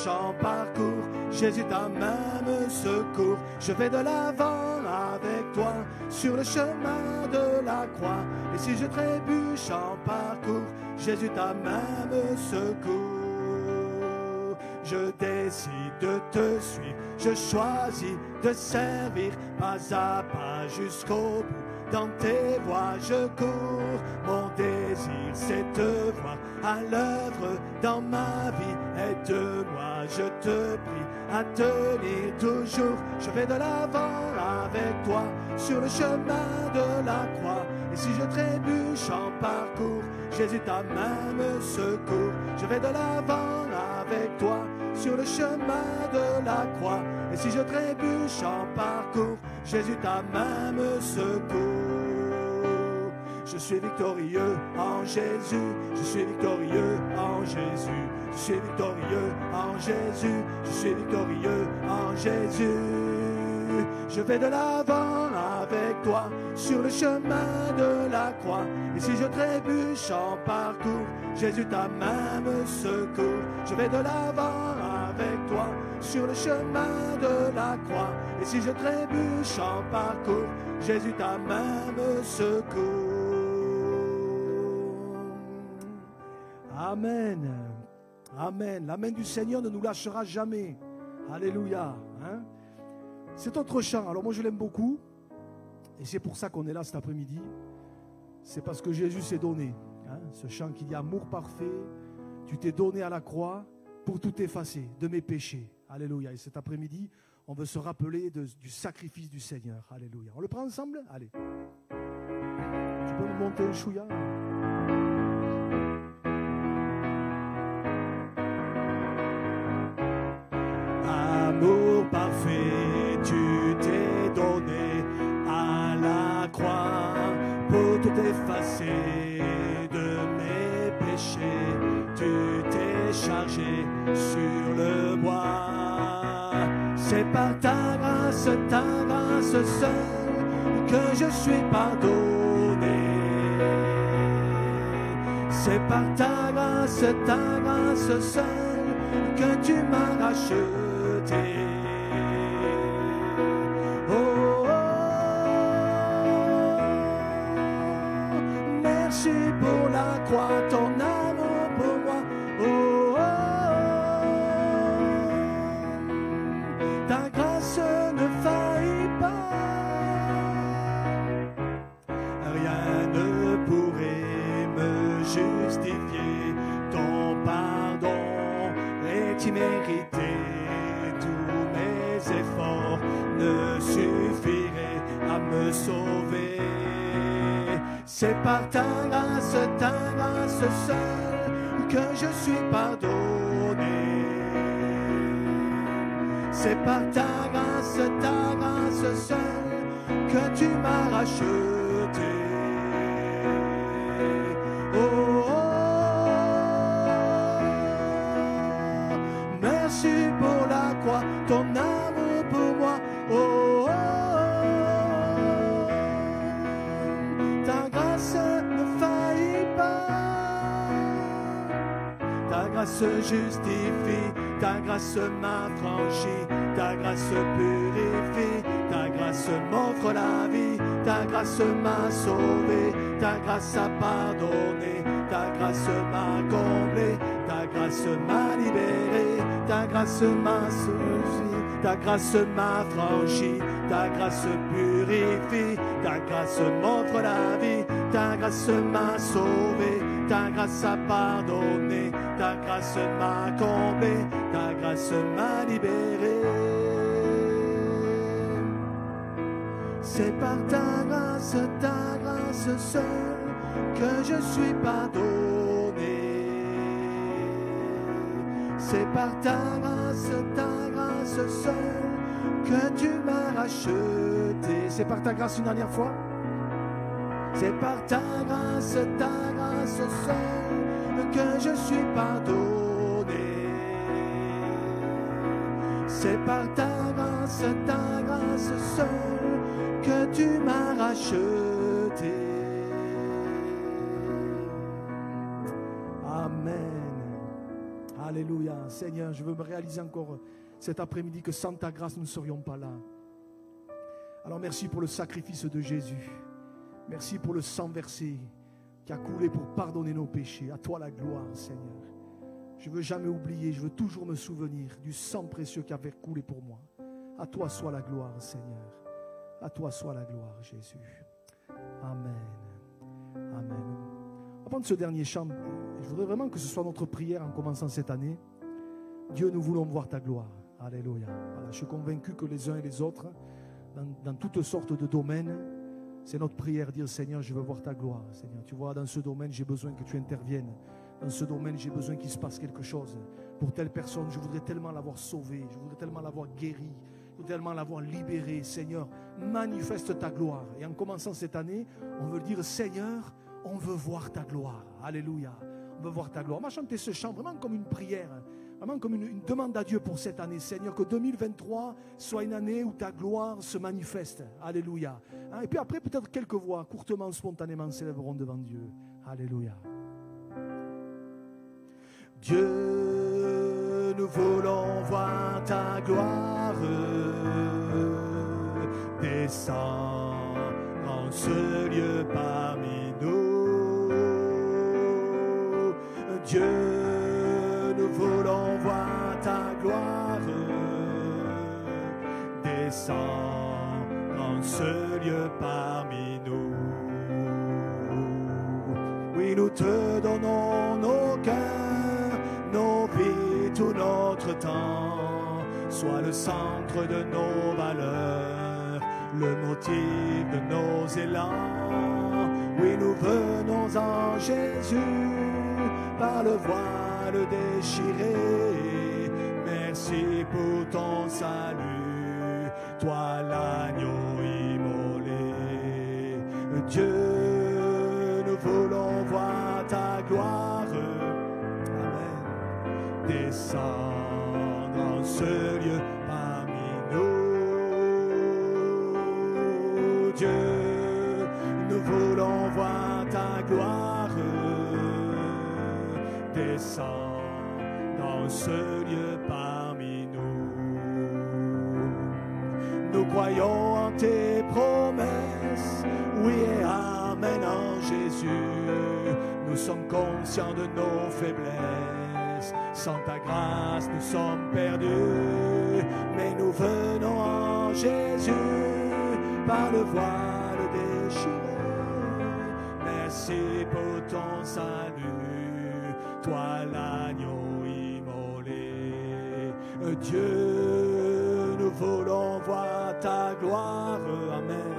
j'en parcours, Jésus ta main me secourt. Je vais de l'avant avec toi sur le chemin de la croix. Et si je trébuche en parcours, Jésus ta main me secourt. Je décide de te suivre, je choisis de servir pas à pas jusqu'au bout. Dans tes voies je cours, mon désir c'est te voir à l'œuvre dans ma vie. Aide-moi, je te prie, à tenir toujours. Je vais de l'avant avec toi sur le chemin de la croix. Et si je trébuche en parcours, Jésus ta main me secourt. Je vais de l'avant avec toi sur le chemin de la croix. Et si je trébuche en parcours, Jésus ta main me secourt. Je suis victorieux en Jésus, je suis victorieux en Jésus, je suis victorieux en Jésus, je suis victorieux en Jésus. Je vais de l'avant avec toi sur le chemin de la croix. Et si je trébuche en parcours, Jésus ta main me secourt. Je vais de l'avant avec toi sur le chemin de la croix. Et si je trébuche en parcours, Jésus ta main me secourt. Amen. Amen. La main du Seigneur ne nous lâchera jamais. Alléluia. Hein? C'est autre chant. Alors moi je l'aime beaucoup. Et c'est pour ça qu'on est là cet après-midi. C'est parce que Jésus s'est donné. Hein? Ce chant qui dit amour parfait. Tu t'es donné à la croix pour tout effacer de mes péchés. Alléluia. Et cet après-midi, on veut se rappeler du sacrifice du Seigneur. Alléluia. On le prend ensemble? Allez. Tu peux me monter un chouïa? Amour parfait, tu t'es donné à la croix pour tout effacer de mes péchés. Tu t'es chargé sur le bois. C'est par ta grâce seule que je suis pardonné. C'est par ta grâce seule que tu m'as racheté. Oh, merci pour la croix, ton amour pour moi. Oh, ta grâce ne faillit pas. Rien ne pourrait me justifier. Ton pardon est immérité. Tous mes efforts ne suffiraient à me sauver. C'est par ta grâce seule que je suis pardonné. C'est par ta grâce seule que tu m'as racheté. Oh, merci pour la croix, ton amour pour moi. Oh, ta grâce ne faillit pas. Ta grâce justifie, ta grâce m'affranchit, ta grâce purifie, ta grâce m'offre la vie, ta grâce m'a sauvé, ta grâce a pardonné, ta grâce m'a comblé, ta grâce m'a libéré, ta grâce m'a sauvé, ta grâce m'a franchi, ta grâce purifie, ta grâce m'offre la vie, ta grâce m'a sauvé, ta grâce a pardonné, ta grâce m'a comblé, ta grâce m'a libéré. C'est par ta grâce seule que je suis pardonné. C'est par ta grâce seule que tu m'as racheté. C'est par ta grâce une dernière fois. C'est par ta grâce seule que je suis pardonné. C'est par ta grâce seule que tu m'as racheté. Amen. Alléluia. Seigneur, je veux me réaliser encore cet après-midi que sans ta grâce, nous ne serions pas là. Alors merci pour le sacrifice de Jésus. Merci pour le sang versé qui a coulé pour pardonner nos péchés. À toi la gloire, Seigneur. Je ne veux jamais oublier, je veux toujours me souvenir du sang précieux qui avait coulé pour moi. À toi soit la gloire, Seigneur. À toi soit la gloire, Jésus. Amen. Amen. Avant de ce dernier chant, je voudrais vraiment que ce soit notre prière en commençant cette année. Dieu, nous voulons voir ta gloire. Alléluia. Voilà, je suis convaincu que les uns et les autres, dans toutes sortes de domaines, c'est notre prière, dire Seigneur, je veux voir ta gloire. Seigneur, tu vois, dans ce domaine, j'ai besoin que tu interviennes. Dans ce domaine, j'ai besoin qu'il se passe quelque chose. Pour telle personne, je voudrais tellement l'avoir sauvée, je voudrais tellement l'avoir guérie, je voudrais tellement l'avoir libérée. Seigneur, manifeste ta gloire. Et en commençant cette année, on veut dire Seigneur, on veut voir ta gloire. Alléluia. On veut voir ta gloire. On va chanter ce chant vraiment comme une prière, vraiment comme une demande à Dieu pour cette année. Seigneur, que 2023 soit une année où ta gloire se manifeste. Alléluia. Et puis après, peut-être quelques voix, courtement, spontanément, s'élèveront devant Dieu. Alléluia. Dieu, nous voulons voir ta gloire. Descends en ce lieu parmi nous. Dieu, nous voulons voir ta gloire. Descends en ce lieu parmi nous. Oui, nous te donnons nos cœurs, nos vies, tout notre temps. Sois le centre de nos valeurs, le motif de nos élans. Oui, nous venons en Jésus, par le voile déchiré. Merci pour ton salut, toi l'agneau immolé. Dieu, nous voulons voir ta gloire. Amen. Descends dans ce lieu parmi nous. Dieu, nous voulons voir ta gloire. Descends dans ce lieu parmi nous. Nous croyons en tes promesses, oui et amen en Jésus. Nous sommes conscients de nos faiblesses, sans ta grâce nous sommes perdus. Mais nous venons en Jésus, par le voile déchiré. Merci pour ton salut, toi l'agneau immolé. Dieu, nous voulons voir ta gloire. Amen.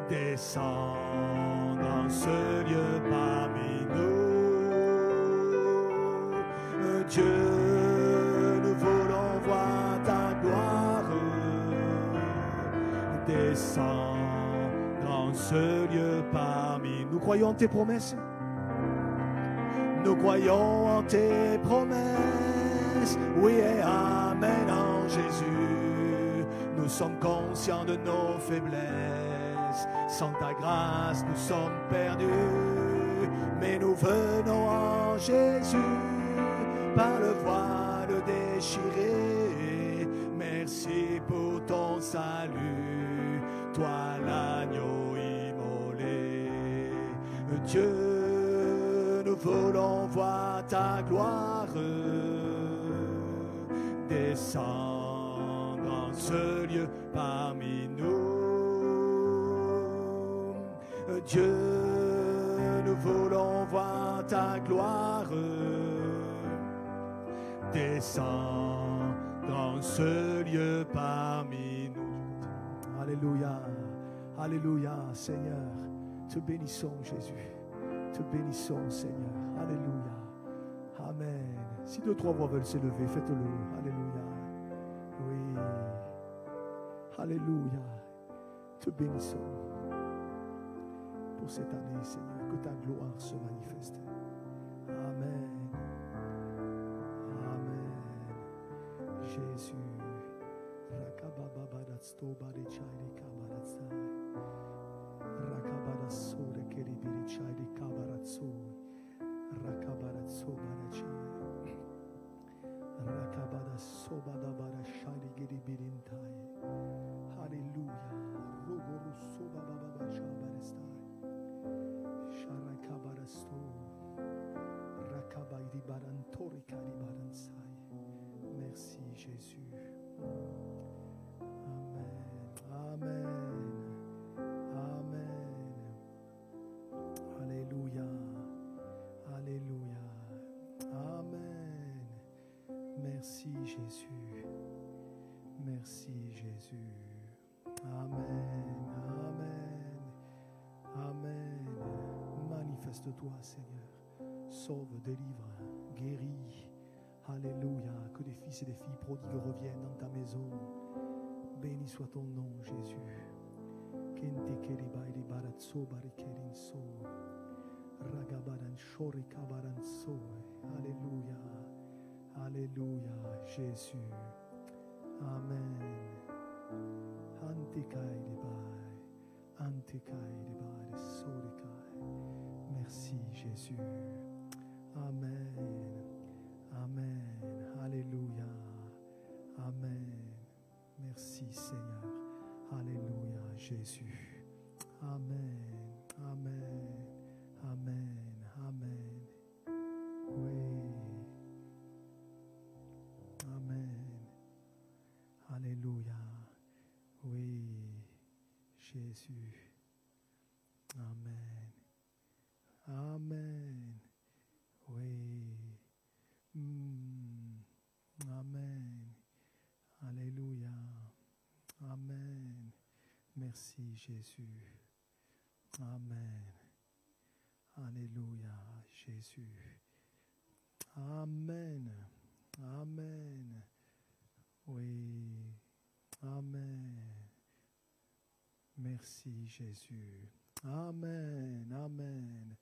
Descends dans ce lieu parmi nous. Dieu, nous voulons voir ta gloire. Descends dans ce lieu parmi nous. Nous croyons en tes promesses. Nous croyons en tes promesses, oui et amen en Jésus. Nous sommes conscients de nos faiblesses, sans ta grâce nous sommes perdus. Mais nous venons en Jésus, par le voile déchiré. Merci pour ton salut, toi l'agneau immolé. Dieu, nous voulons voir ta gloire. Descends dans ce lieu parmi nous. Dieu, nous voulons voir ta gloire. Descends dans ce lieu parmi nous. Alléluia, alléluia, Seigneur. Te bénissons, Jésus. Te bénissons, Seigneur. Alléluia. Amen. Si deux, trois voix veulent s'élever, faites-le. Alléluia. Oui. Alléluia. Te bénissons pour cette année, Seigneur. Que ta gloire se manifeste. Amen. Amen. Jésus. Merci Jésus. Merci Jésus. Amen. Amen. Amen. Manifeste-toi, Seigneur. Sauve, délivre, guéris. Alléluia. Que des fils et des filles prodigues reviennent dans ta maison. Béni soit ton nom, Jésus. Kente keribai di baratso barikerinso. Ragabaran shori kabaranso. Alléluia. Alléluia, Jésus. Amen. Antikai di bai. Antikai di bai sorikai. Merci, Jésus. Amen. Amen. Alléluia. Amen. Merci Seigneur. Alléluia Jésus. Amen. Amen. Amen. Amen. Oui. Amen. Alléluia. Oui. Jésus. Amen. Amen. Oui. Amen. Alléluia. Amen. Merci Jésus. Amen. Alléluia Jésus. Amen. Amen. Oui. Amen. Merci Jésus. Amen. Amen.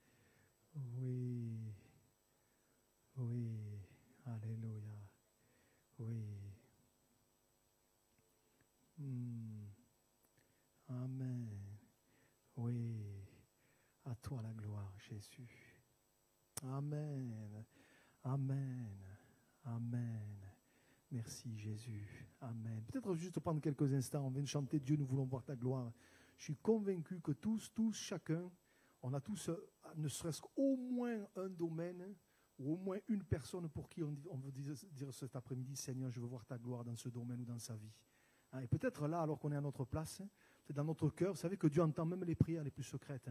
Oui. Oui. Alléluia. Oui. Amen. Oui. À toi la gloire, Jésus. Amen. Amen. Amen. Merci, Jésus. Amen. Peut-être juste prendre quelques instants. On vient de chanter Dieu, nous voulons voir ta gloire. Je suis convaincu que tous, chacun, on a tous, ne serait-ce qu'au moins un domaine ou au moins une personne pour qui on veut dire cet après-midi, Seigneur, je veux voir ta gloire dans ce domaine ou dans sa vie. Et peut-être là, alors qu'on est à notre place, c'est dans notre cœur, vous savez que Dieu entend même les prières les plus secrètes.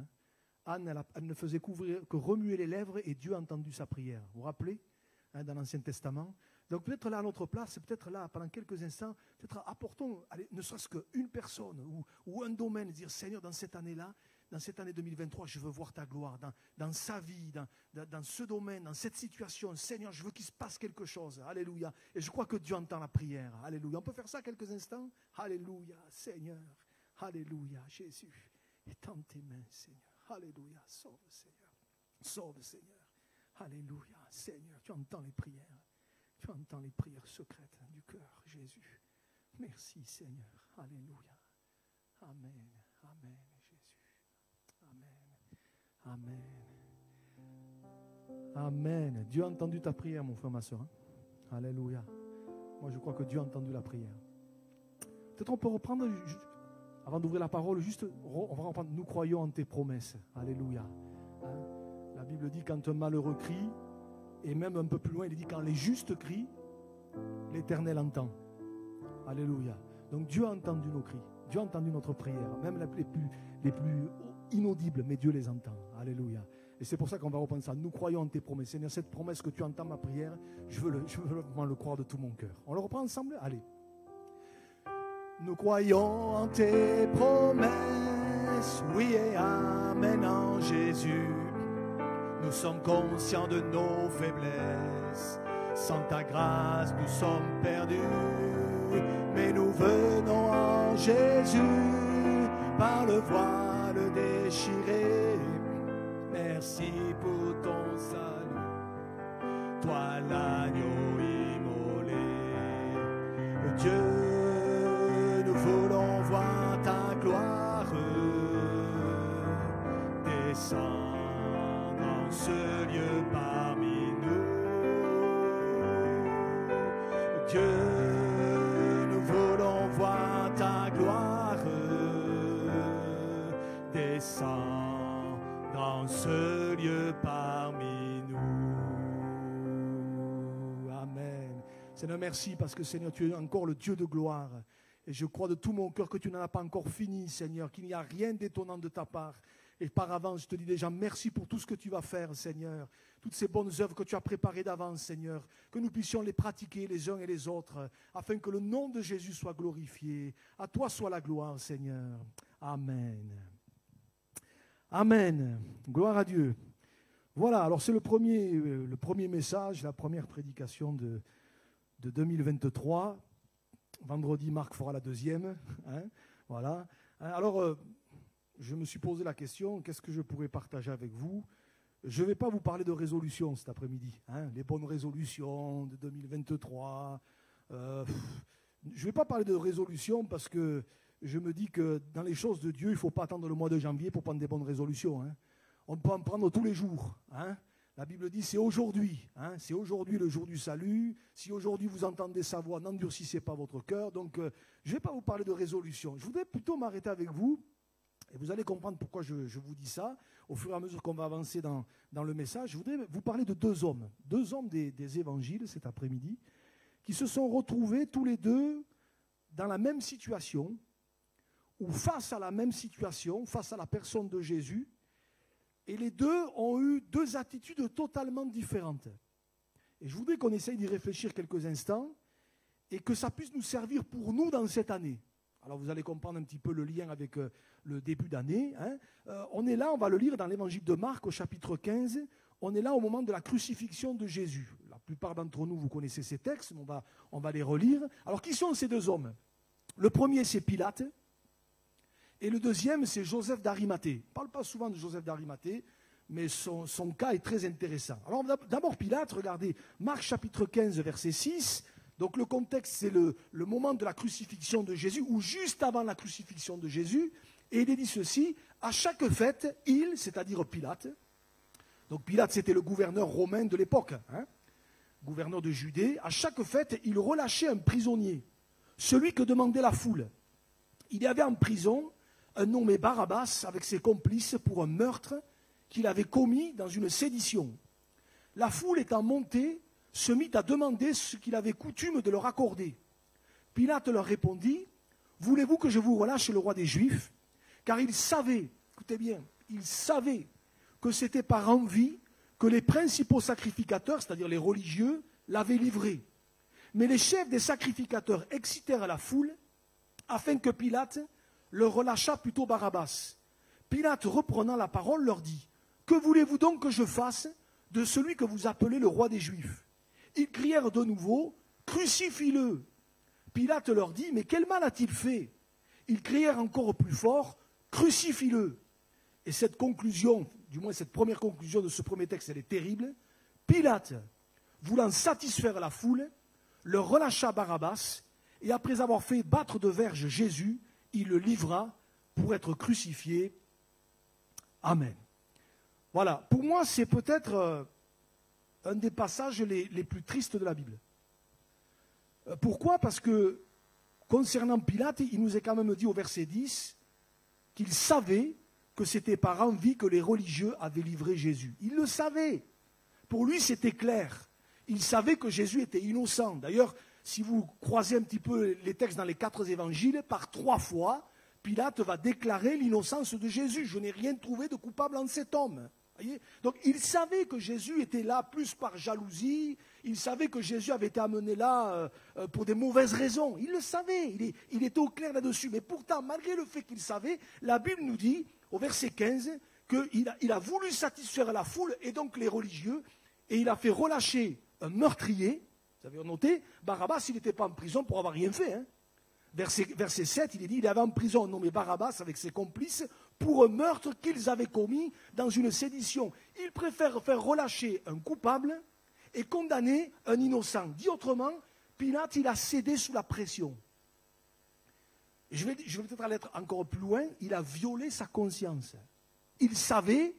Anne, elle ne faisait que remuer les lèvres et Dieu a entendu sa prière. Vous vous rappelez, dans l'Ancien Testament. Donc peut-être là à notre place, peut-être là pendant quelques instants, peut-être apportons, allez, ne serait-ce qu'une personne ou un domaine, dire Seigneur, dans cette année-là, dans cette année 2023, je veux voir ta gloire, dans sa vie, dans ce domaine, dans cette situation. Seigneur, je veux qu'il se passe quelque chose. Alléluia. Et je crois que Dieu entend la prière. Alléluia. On peut faire ça quelques instants? Alléluia, Seigneur. Alléluia, Jésus. Étends tes mains, Seigneur. Alléluia. Sauve, Seigneur. Sauve, Seigneur. Alléluia. Seigneur, tu entends les prières. Tu entends les prières secrètes du cœur, Jésus. Merci, Seigneur. Alléluia. Amen. Amen, Jésus. Amen. Amen. Amen. Dieu a entendu ta prière, mon frère, ma soeur. Alléluia. Moi, je crois que Dieu a entendu la prière. Peut-être on peut reprendre, avant d'ouvrir la parole, juste, on va reprendre, nous croyons en tes promesses. Alléluia. La Bible dit quand un malheureux crie, et même un peu plus loin, il dit quand les justes crient, l'Éternel entend. Alléluia. Donc Dieu a entendu nos cris. Dieu a entendu notre prière, même les plus inaudibles, mais Dieu les entend. Alléluia. Et c'est pour ça qu'on va reprendre ça. Nous croyons en tes promesses. Seigneur, cette promesse que tu entends ma prière, je veux vraiment le croire de tout mon cœur. On le reprend ensemble? Allez. Nous croyons en tes promesses, oui et amen en Jésus. Nous sommes conscients de nos faiblesses. Sans ta grâce, nous sommes perdus. Mais nous venons en Jésus par le voile déchiré. Merci pour ton salut. Toi l'agneau immolé. Dieu, nous voulons voir ta gloire. Descends dans ce lieu parmi nous. Dieu, nous voulons voir ta gloire. Descends dans ce lieu parmi nous. Amen. Seigneur, merci parce que Seigneur, tu es encore le Dieu de gloire. Et je crois de tout mon cœur que tu n'en as pas encore fini, Seigneur, qu'il n'y a rien d'étonnant de ta part. Et par avance, je te dis déjà merci pour tout ce que tu vas faire, Seigneur. Toutes ces bonnes œuvres que tu as préparées d'avance, Seigneur. Que nous puissions les pratiquer les uns et les autres, afin que le nom de Jésus soit glorifié. À toi soit la gloire, Seigneur. Amen. Amen. Gloire à Dieu. Voilà, alors c'est le premier message, la première prédication de 2023. Vendredi, Marc fera la deuxième. Voilà. Alors, je me suis posé la question, qu'est-ce que je pourrais partager avec vous? Je ne vais pas vous parler de résolutions cet après-midi, les bonnes résolutions de 2023. Je ne vais pas parler de résolutions parce que je me dis que dans les choses de Dieu, il ne faut pas attendre le mois de janvier pour prendre des bonnes résolutions. On peut en prendre tous les jours. La Bible dit c'est aujourd'hui. C'est aujourd'hui le jour du salut. Si aujourd'hui vous entendez sa voix, n'endurcissez pas votre cœur. Donc, je ne vais pas vous parler de résolutions. Je voudrais plutôt m'arrêter avec vous. Et vous allez comprendre pourquoi je vous dis ça. Au fur et à mesure qu'on va avancer dans le message, je voudrais vous parler de deux hommes des évangiles cet après-midi, qui se sont retrouvés tous les deux dans la même situation, ou face à la même situation, face à la personne de Jésus, et les deux ont eu deux attitudes totalement différentes. Et je voudrais qu'on essaye d'y réfléchir quelques instants, et que ça puisse nous servir pour nous dans cette année. Alors vous allez comprendre un petit peu le lien avec le début d'année. On est là, on va le lire dans l'évangile de Marc au chapitre 15. On est là au moment de la crucifixion de Jésus. La plupart d'entre nous, vous connaissez ces textes, mais on va les relire. Alors qui sont ces deux hommes? Le premier, c'est Pilate. Et le deuxième, c'est Joseph d'Arimathée. On ne parle pas souvent de Joseph d'Arimathée, mais son cas est très intéressant. Alors d'abord Pilate, regardez, Marc chapitre 15, verset 6. Donc le contexte, c'est le moment de la crucifixion de Jésus, ou juste avant la crucifixion de Jésus. Et il est dit ceci, à chaque fête, c'est-à-dire Pilate, donc Pilate c'était le gouverneur romain de l'époque, gouverneur de Judée, à chaque fête, il relâchait un prisonnier, celui que demandait la foule. Il y avait en prison un nommé Barabbas avec ses complices pour un meurtre qu'il avait commis dans une sédition. La foule étant montée, se mit à demander ce qu'il avait coutume de leur accorder. Pilate leur répondit, « Voulez-vous que je vous relâche le roi des Juifs ?» Car il savait, écoutez bien, il savait que c'était par envie que les principaux sacrificateurs, c'est-à-dire les religieux, l'avaient livré. Mais les chefs des sacrificateurs excitèrent la foule afin que Pilate leur relâchât plutôt Barabbas. Pilate, reprenant la parole, leur dit, « Que voulez-vous donc que je fasse de celui que vous appelez le roi des Juifs ?» Ils crièrent de nouveau, « Crucifie-le » Pilate leur dit, « Mais quel mal a-t-il fait ?» Ils crièrent encore plus fort, « Crucifie-le » Et cette conclusion, du moins cette première conclusion de ce premier texte, elle est terrible. Pilate, voulant satisfaire la foule, leur relâcha Barabbas, et après avoir fait battre de verge Jésus, il le livra pour être crucifié. Amen. Voilà, pour moi c'est peut-être un des passages les plus tristes de la Bible. Pourquoi? Parce que concernant Pilate, il nous est quand même dit au verset 10 qu'il savait que c'était par envie que les religieux avaient livré Jésus. Il le savait. Pour lui, c'était clair. Il savait que Jésus était innocent. D'ailleurs, si vous croisez un petit peu les textes dans les 4 évangiles, par 3 fois, Pilate va déclarer l'innocence de Jésus. Je n'ai rien trouvé de coupable en cet homme. Voyez, donc il savait que Jésus était là plus par jalousie, il savait que Jésus avait été amené là pour des mauvaises raisons. Il le savait, il était au clair là-dessus. Mais pourtant, malgré le fait qu'il savait, la Bible nous dit, au verset 15, qu'il a voulu satisfaire la foule et donc les religieux, et il a fait relâcher un meurtrier. Vous avez noté, Barabbas, il n'était pas en prison pour avoir rien fait. Verset 7, il est dit, il avait en prison un nommé Barabbas avec ses complices pour un meurtre qu'ils avaient commis dans une sédition. Ils préfèrent faire relâcher un coupable et condamner un innocent. Dit autrement, Pilate, il a cédé sous la pression. Je vais peut-être aller encore plus loin, il a violé sa conscience. Il savait,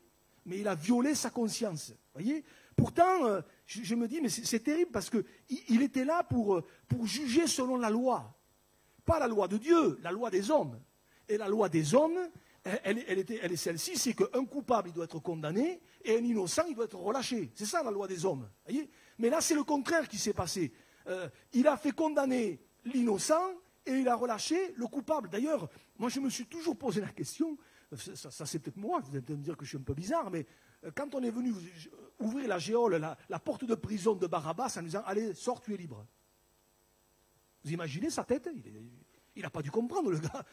mais il a violé sa conscience. Voyez ? Pourtant, je me dis, mais c'est terrible parce qu'il était là pour juger selon la loi. Pas la loi de Dieu, la loi des hommes. Et la loi des hommes, elle est celle-ci, c'est qu'un coupable, il doit être condamné, et un innocent, il doit être relâché. C'est ça la loi des hommes. Voyez ? Mais là, c'est le contraire qui s'est passé. Il a fait condamner l'innocent, et il a relâché le coupable. D'ailleurs, moi je me suis toujours posé la question, ça c'est peut-être moi, vous allez me dire que je suis un peu bizarre, mais quand on est venu ouvrir la géole, la porte de prison de Barabbas en disant, allez, sors, tu es libre. Vous imaginez sa tête? Il n'a pas dû comprendre, le gars.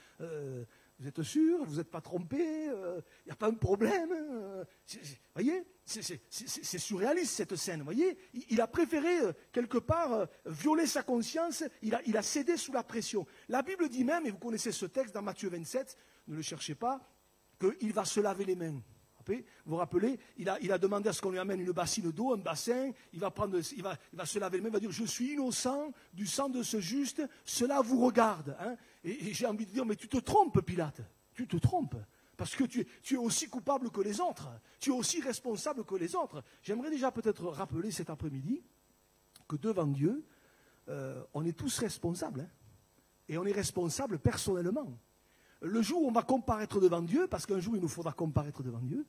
Vous êtes sûr? Vous n'êtes pas trompé? Il n'y a pas un problème? Vous voyez? C'est surréaliste, cette scène. Vous voyez? Il a préféré, quelque part, violer sa conscience. Il a cédé sous la pression. La Bible dit même, et vous connaissez ce texte dans Matthieu 27, ne le cherchez pas, qu'il va se laver les mains. Vous vous rappelez, il a demandé à ce qu'on lui amène une bassine d'eau, un bassin, il va se laver les mains, il va dire, je suis innocent du sang de ce juste, cela vous regarde. Hein. Et j'ai envie de dire, mais tu te trompes, Pilate, tu te trompes, parce que tu es aussi coupable que les autres, tu es aussi responsable que les autres. J'aimerais déjà peut-être rappeler cet après-midi que devant Dieu, on est tous responsables, hein, et on est responsables personnellement. Le jour où on va comparaître devant Dieu, parce qu'un jour il nous faudra comparaître devant Dieu,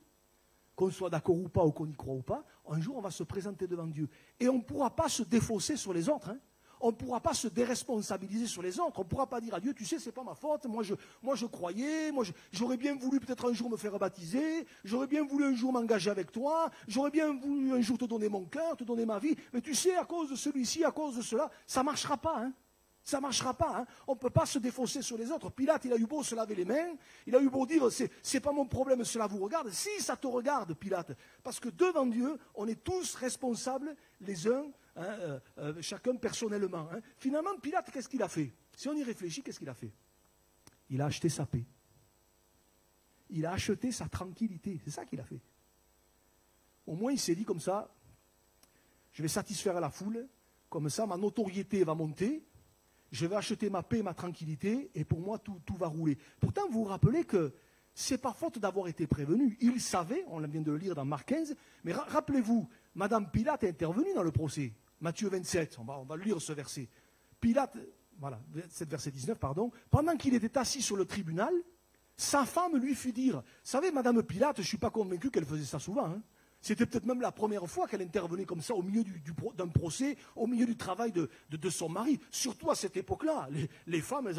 qu'on soit d'accord ou pas, ou qu'on y croit ou pas, un jour on va se présenter devant Dieu. Et on ne pourra pas se défausser sur les autres. Hein. On ne pourra pas se déresponsabiliser sur les autres. On ne pourra pas dire à Dieu, tu sais, c'est pas ma faute, moi je croyais, j'aurais bien voulu peut-être un jour me faire baptiser, j'aurais bien voulu un jour m'engager avec toi, j'aurais bien voulu un jour te donner mon cœur, te donner ma vie, mais tu sais, à cause de celui-ci, à cause de cela, ça ne marchera pas. Hein. Ça ne marchera pas, hein. On ne peut pas se défausser sur les autres. Pilate, il a eu beau se laver les mains, il a eu beau dire, c'est pas mon problème, cela vous regarde. Si, ça te regarde, Pilate. Parce que devant Dieu, on est tous responsables, les uns, hein, chacun personnellement. Hein. Finalement, Pilate, qu'est-ce qu'il a fait? Si on y réfléchit, qu'est-ce qu'il a fait? Il a acheté sa paix. Il a acheté sa tranquillité. C'est ça qu'il a fait. Au moins, il s'est dit comme ça, je vais satisfaire la foule, comme ça, ma notoriété va monter. Je vais acheter ma paix et ma tranquillité, et pour moi, tout va rouler. Pourtant, vous vous rappelez que ce n'est pas faute d'avoir été prévenu. Il savait, on vient de le lire dans Marc 15, mais rappelez-vous, Madame Pilate est intervenue dans le procès. Matthieu 27, on va lire ce verset. Pilate, voilà, verset 19, pardon, pendant qu'il était assis sur le tribunal, sa femme lui fit dire, vous savez, Madame Pilate, je ne suis pas convaincu qu'elle faisait ça souvent, hein. C'était peut-être même la première fois qu'elle intervenait comme ça au milieu d'un procès, au milieu du travail de son mari. Surtout à cette époque-là. Les femmes,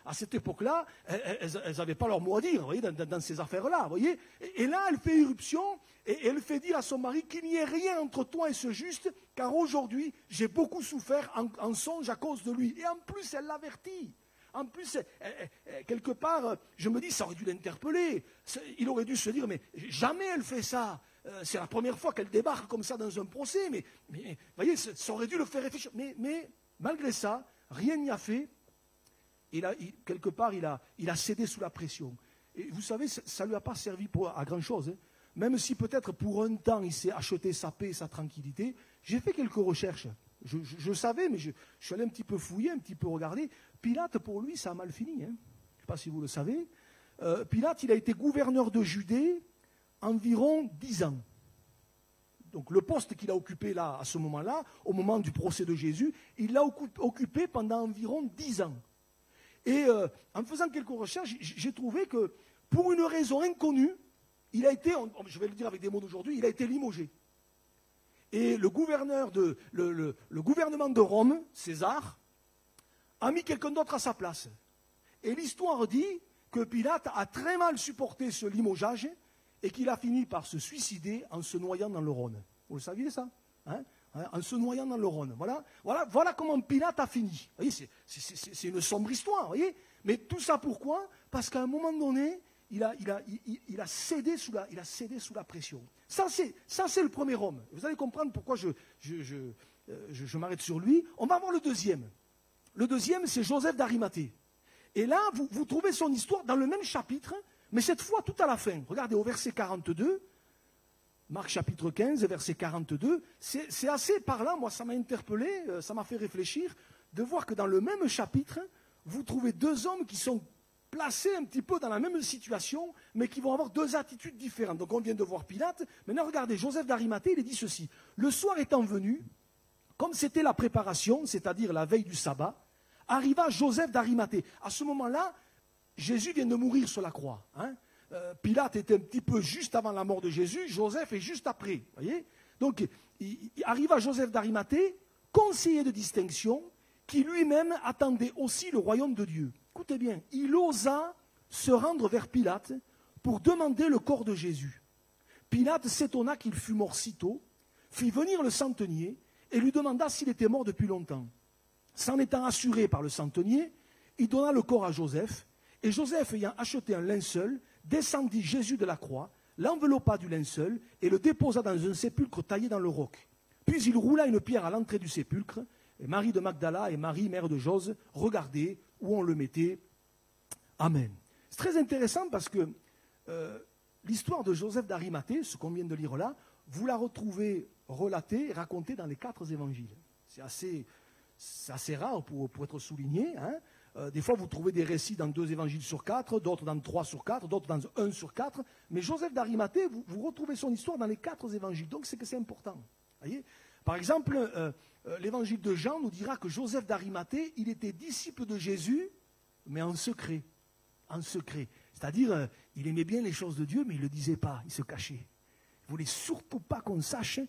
à cette époque-là, elles n'avaient pas leur mot à dire, vous voyez, dans ces affaires-là. Vous voyez. Et là, elle fait irruption et elle fait dire à son mari qu'il n'y ait rien entre toi et ce juste, car aujourd'hui, j'ai beaucoup souffert en songe à cause de lui. Et en plus, elle l'avertit. En plus, quelque part, je me dis, ça aurait dû l'interpeller. Il aurait dû se dire, mais jamais elle fait ça. C'est la première fois qu'elle débarque comme ça dans un procès, mais vous voyez, ça aurait dû le faire réfléchir. Mais malgré ça, rien n'y a fait. Quelque part, il a cédé sous la pression. Et vous savez, ça ne lui a pas servi à grand-chose. Hein. Même si peut-être pour un temps, il s'est acheté sa paix et sa tranquillité. J'ai fait quelques recherches. Je savais, mais je suis allé un petit peu fouiller, un petit peu regarder. Pilate, pour lui, ça a mal fini. Hein. Je ne sais pas si vous le savez. Pilate, il a été gouverneur de Judée environ 10 ans. Donc le poste qu'il a occupé là, à ce moment-là, au moment du procès de Jésus, il l'a occupé pendant environ 10 ans. Et en faisant quelques recherches, j'ai trouvé que pour une raison inconnue, il a été, je vais le dire avec des mots d'aujourd'hui, il a été limogé. Et le gouvernement de Rome, César, a mis quelqu'un d'autre à sa place. Et l'histoire dit que Pilate a très mal supporté ce limogeage et qu'il a fini par se suicider en se noyant dans le Rhône. Vous le saviez ça, hein? En se noyant dans le Rhône. Voilà comment Pilate a fini. Vous voyez, c'est une sombre histoire, vous voyez. Mais tout ça pourquoi? Parce qu'à un moment donné, il a cédé sous la pression. Ça, c'est le premier homme. Vous allez comprendre pourquoi je m'arrête sur lui. On va voir le deuxième. Le deuxième, c'est Joseph d'Arimathée. Et là, vous trouvez son histoire dans le même chapitre, mais cette fois tout à la fin. Regardez au verset 42, Marc chapitre 15, verset 42. C'est assez parlant, moi ça m'a interpellé, ça m'a fait réfléchir, de voir que dans le même chapitre, vous trouvez deux hommes qui sont placés un petit peu dans la même situation, mais qui vont avoir deux attitudes différentes. Donc on vient de voir Pilate. Maintenant regardez, Joseph d'Arimathée, il est dit ceci. Le soir étant venu, comme c'était la préparation, c'est-à-dire la veille du sabbat, arriva Joseph d'Arimathée. À ce moment-là, Jésus vient de mourir sur la croix. Hein. Pilate était un petit peu juste avant la mort de Jésus, Joseph est juste après. Voyez. Donc, il arriva Joseph d'Arimathée, conseiller de distinction, qui lui-même attendait aussi le royaume de Dieu. Écoutez bien, il osa se rendre vers Pilate pour demander le corps de Jésus. Pilate s'étonna qu'il fût mort si tôt, fit venir le centenier et lui demanda s'il était mort depuis longtemps. S'en étant assuré par le centenier, il donna le corps à Joseph, et Joseph, ayant acheté un linceul, descendit Jésus de la croix, l'enveloppa du linceul et le déposa dans un sépulcre taillé dans le roc. Puis il roula une pierre à l'entrée du sépulcre, et Marie de Magdala et Marie, mère de Jose, regardaient où on le mettait. Amen. C'est très intéressant parce que l'histoire de Joseph d'Arimathée, ce qu'on vient de lire là, vous la retrouvez relatée et racontée dans les 4 évangiles. C'est assez rare pour être souligné. Des fois, vous trouvez des récits dans 2 évangiles sur 4, d'autres dans 3 sur 4, d'autres dans 1 sur 4. Mais Joseph d'Arimathée, vous retrouvez son histoire dans les 4 évangiles. Donc, c'est que c'est important. Voyez, par exemple, l'évangile de Jean nous dira que Joseph d'Arimathée, il était disciple de Jésus, mais en secret. En secret. C'est-à-dire, il aimait bien les choses de Dieu, mais il ne le disait pas, il se cachait. Il ne voulait surtout pas qu'on sache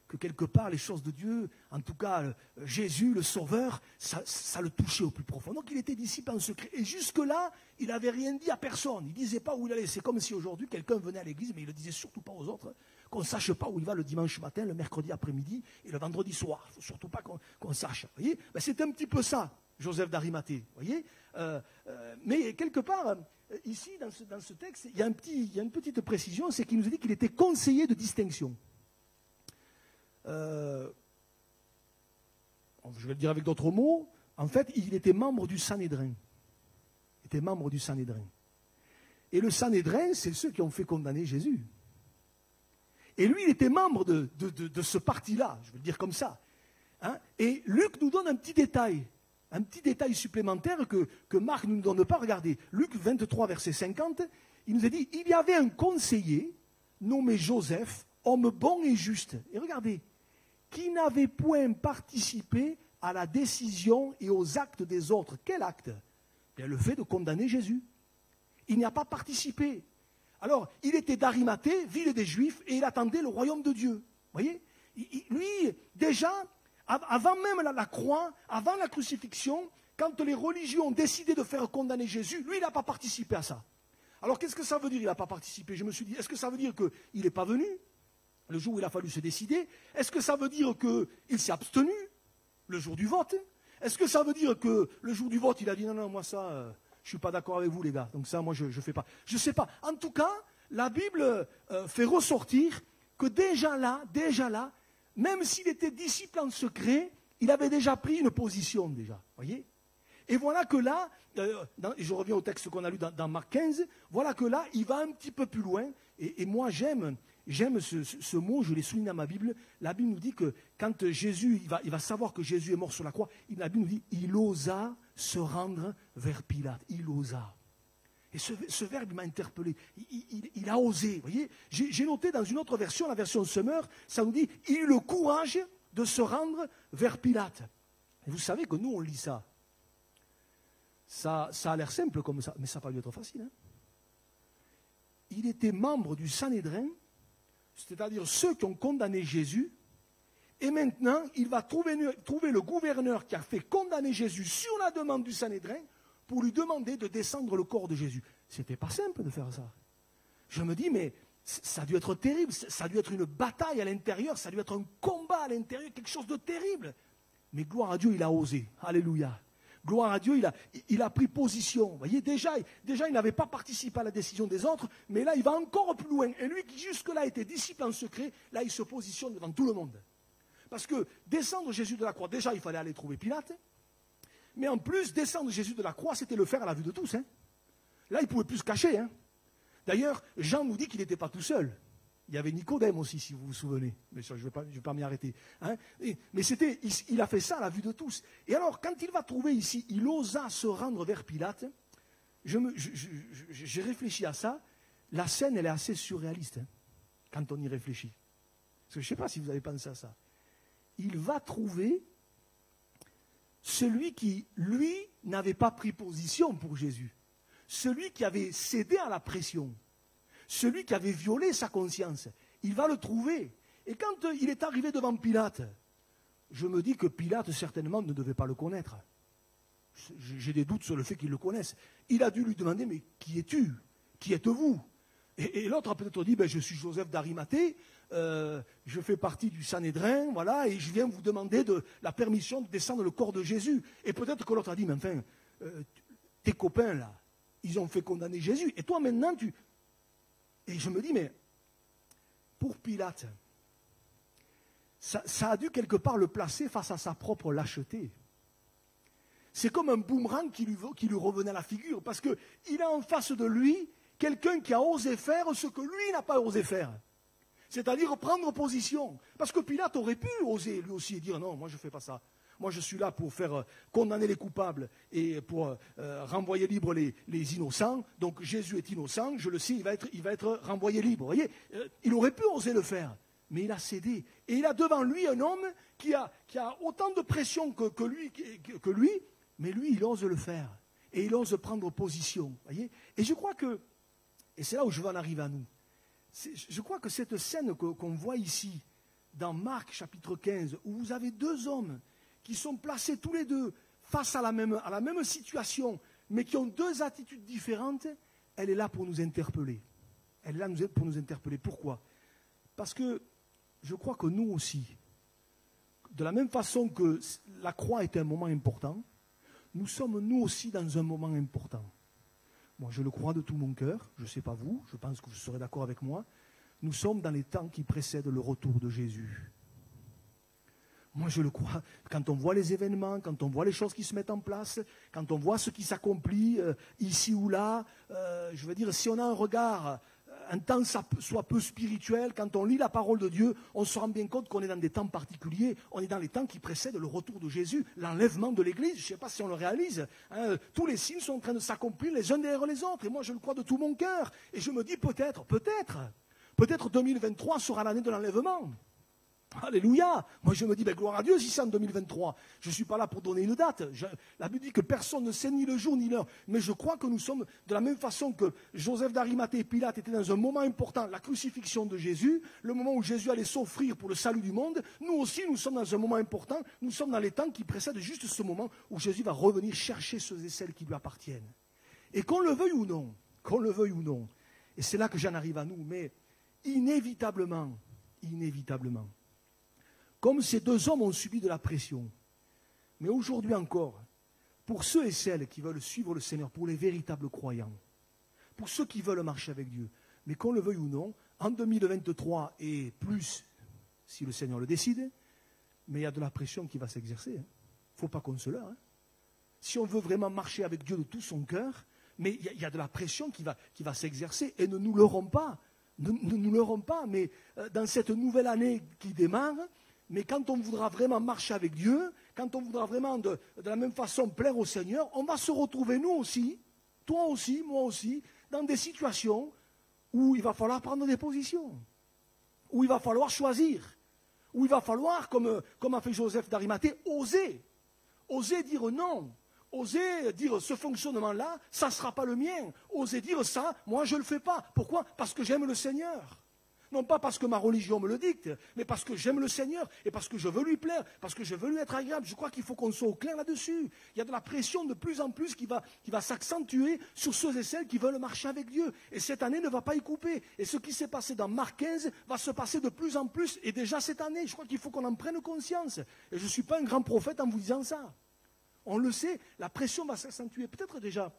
que quelque part, les choses de Dieu, en tout cas Jésus, le Sauveur, ça le touchait au plus profond. Donc il était disciple en secret. Et jusque-là, il n'avait rien dit à personne. Il ne disait pas où il allait. C'est comme si aujourd'hui, quelqu'un venait à l'église, mais il ne le disait surtout pas aux autres, qu'on ne sache pas où il va le dimanche matin, le mercredi après-midi et le vendredi soir. Il ne faut surtout pas qu'on sache. Vous voyez, c'est un petit peu ça, Joseph d'Arimathée. Voyez, mais quelque part, ici, dans ce texte, il y a une petite précision, c'est qu'il nous a dit qu'il était conseiller de distinction. Je vais le dire avec d'autres mots. En fait, il était membre du Sanhédrin. Il était membre du Sanhédrin. Et le Sanhédrin, c'est ceux qui ont fait condamner Jésus. Et lui, il était membre de ce parti-là, je vais le dire comme ça. Et Luc nous donne un petit détail supplémentaire que Marc ne nous donne pas. Regardez, Luc 23, verset 50, il nous a dit, il y avait un conseiller nommé Joseph, homme bon et juste. Et regardez, qui n'avait point participé à la décision et aux actes des autres. Quel acte? Bien, le fait de condamner Jésus. Il n'y a pas participé. Alors, il était d'Arimathée, ville des Juifs, et il attendait le royaume de Dieu. Vous voyez, lui, déjà, avant même la croix, avant la crucifixion, quand les religieux ont décidé de faire condamner Jésus, lui, il n'a pas participé à ça. Alors, qu'est-ce que ça veut dire, il n'a pas participé? Je me suis dit, est-ce que ça veut dire qu'il n'est pas venu le jour où il a fallu se décider? Est-ce que ça veut dire qu'il s'est abstenu le jour du vote? Est-ce que ça veut dire que le jour du vote, il a dit, non, moi ça, je ne suis pas d'accord avec vous les gars, donc ça, moi, je ne fais pas. Je ne sais pas. En tout cas, la Bible fait ressortir que déjà là, même s'il était disciple en secret, il avait déjà pris une position déjà, voyez. Et voilà que là, je reviens au texte qu'on a lu dans Marc 15, voilà que là, il va un petit peu plus loin, et moi j'aime ce mot, je l'ai souligné dans ma Bible. La Bible nous dit que quand Jésus, il va savoir que Jésus est mort sur la croix, la Bible nous dit, il osa se rendre vers Pilate. Il osa. Et ce verbe m'a interpellé. Il a osé. Voyez, j'ai noté dans une autre version, la version Summer, ça nous dit, il eut le courage de se rendre vers Pilate. Et vous savez que nous, on lit ça. Ça a l'air simple comme ça, mais ça n'a pas dû être facile. Il était membre du Sanhédrin, c'est-à-dire ceux qui ont condamné Jésus, et maintenant, il va trouver le gouverneur qui a fait condamner Jésus sur la demande du Sanhédrin pour lui demander de descendre le corps de Jésus. C'était pas simple de faire ça. Je me dis, mais ça a dû être terrible, ça a dû être une bataille à l'intérieur, ça a dû être un combat à l'intérieur, quelque chose de terrible. Mais gloire à Dieu, il a osé. Alléluia. Gloire à Dieu, il a pris position. Vous voyez, déjà, il n'avait pas participé à la décision des autres, mais là, il va encore plus loin. Et lui qui jusque-là était disciple en secret, là, il se positionne devant tout le monde. Parce que descendre Jésus de la croix, déjà, il fallait aller trouver Pilate. Mais en plus, descendre Jésus de la croix, c'était le faire à la vue de tous. Là, il ne pouvait plus se cacher. D'ailleurs, Jean nous dit qu'il n'était pas tout seul. Il y avait Nicodème aussi, si vous vous souvenez. Mais ça, je ne vais pas m'y arrêter. Mais il a fait ça à la vue de tous. Et alors, quand il va trouver ici, il osa se rendre vers Pilate, j'ai réfléchi à ça. La scène, elle est assez surréaliste, quand on y réfléchit. Parce que je ne sais pas si vous avez pensé à ça. Il va trouver celui qui, lui, n'avait pas pris position pour Jésus. Celui qui avait cédé à la pression. Celui qui avait violé sa conscience. Il va le trouver. Et quand il est arrivé devant Pilate, je me dis que Pilate, certainement, ne devait pas le connaître. J'ai des doutes sur le fait qu'il le connaisse. Il a dû lui demander, mais qui es-tu? Qui êtes-vous? Et l'autre a peut-être dit, je suis Joseph d'Arimathée, je fais partie du Sanhédrin, voilà, et je viens vous demander la permission de descendre le corps de Jésus. Et peut-être que l'autre a dit, mais enfin, tes copains là, ils ont fait condamner Jésus. Et toi maintenant, Et je me dis, mais pour Pilate, ça a dû quelque part le placer face à sa propre lâcheté. C'est comme un boomerang qui lui revenait à la figure, parce qu'il a en face de lui quelqu'un qui a osé faire ce que lui n'a pas osé faire. C'est-à-dire prendre position. Parce que Pilate aurait pu oser lui aussi et dire, non, moi je ne fais pas ça. Moi je suis là pour faire condamner les coupables et pour renvoyer libre les innocents. Donc Jésus est innocent, je le sais, il va être renvoyé libre. Vous voyez, il aurait pu oser le faire. Mais il a cédé. Et il a devant lui un homme qui a autant de pression que lui, mais lui, il ose le faire. Et il ose prendre position. Voyez. Et je crois que, et c'est là où je veux en arriver à nous, je crois que cette scène qu'on voit ici, dans Marc chapitre 15, où vous avez deux hommes qui sont placés tous les deux face à la même situation, mais qui ont deux attitudes différentes, elle est là pour nous interpeller. Elle est là pour nous interpeller. Pourquoi ? Parce que je crois que nous aussi, de la même façon que la croix est un moment important, nous sommes nous aussi dans un moment important. Moi, je le crois de tout mon cœur, je ne sais pas vous, je pense que vous serez d'accord avec moi, nous sommes dans les temps qui précèdent le retour de Jésus. Moi, je le crois. Quand on voit les événements, quand on voit les choses qui se mettent en place, quand on voit ce qui s'accomplit ici ou là, je veux dire, si on a un regard, un temps soit peu spirituel, quand on lit la parole de Dieu, on se rend bien compte qu'on est dans des temps particuliers. On est dans les temps qui précèdent le retour de Jésus, l'enlèvement de l'Église. Je ne sais pas si on le réalise. Tous les signes sont en train de s'accomplir les uns derrière les autres. Et moi, je le crois de tout mon cœur. Et je me dis peut-être 2023 sera l'année de l'enlèvement. Alléluia. Moi je me dis, gloire à Dieu si c'est en 2023. Je ne suis pas là pour donner une date. La Bible dit que personne ne sait ni le jour ni l'heure. Mais je crois que nous sommes de la même façon que Joseph d'Arimathée et Pilate étaient dans un moment important, la crucifixion de Jésus, le moment où Jésus allait s'offrir pour le salut du monde. Nous aussi, nous sommes dans un moment important. Nous sommes dans les temps qui précèdent juste ce moment où Jésus va revenir chercher ceux et celles qui lui appartiennent. Et qu'on le veuille ou non, et c'est là que j'en arrive à nous, mais inévitablement, comme ces deux hommes ont subi de la pression, mais aujourd'hui encore, pour ceux et celles qui veulent suivre le Seigneur, pour les véritables croyants, pour ceux qui veulent marcher avec Dieu, mais qu'on le veuille ou non, en 2023 et plus, si le Seigneur le décide, mais il y a de la pression qui va s'exercer. Il ne faut pas qu'on se leurre. Si on veut vraiment marcher avec Dieu de tout son cœur, mais il y a de la pression qui va s'exercer, et ne nous leurrons pas. Ne nous leurrons pas, mais dans cette nouvelle année qui démarre, mais quand on voudra vraiment marcher avec Dieu, quand on voudra vraiment de la même façon plaire au Seigneur, on va se retrouver nous aussi, toi aussi, moi aussi, dans des situations où il va falloir prendre des positions, où il va falloir choisir, où il va falloir, comme a fait Joseph d'Arimathée, oser dire non, oser dire ce fonctionnement-là, ça ne sera pas le mien, oser dire ça, moi je ne le fais pas. Pourquoi ? Parce que j'aime le Seigneur. Non pas parce que ma religion me le dicte, mais parce que j'aime le Seigneur et parce que je veux lui plaire, parce que je veux lui être agréable. Je crois qu'il faut qu'on soit au clair là-dessus. Il y a de la pression de plus en plus qui va s'accentuer sur ceux et celles qui veulent marcher avec Dieu. Et cette année ne va pas y couper. Et ce qui s'est passé dans Marc 15 va se passer de plus en plus. Et déjà cette année, je crois qu'il faut qu'on en prenne conscience. Et je ne suis pas un grand prophète en vous disant ça. On le sait, la pression va s'accentuer. Peut-être déjà,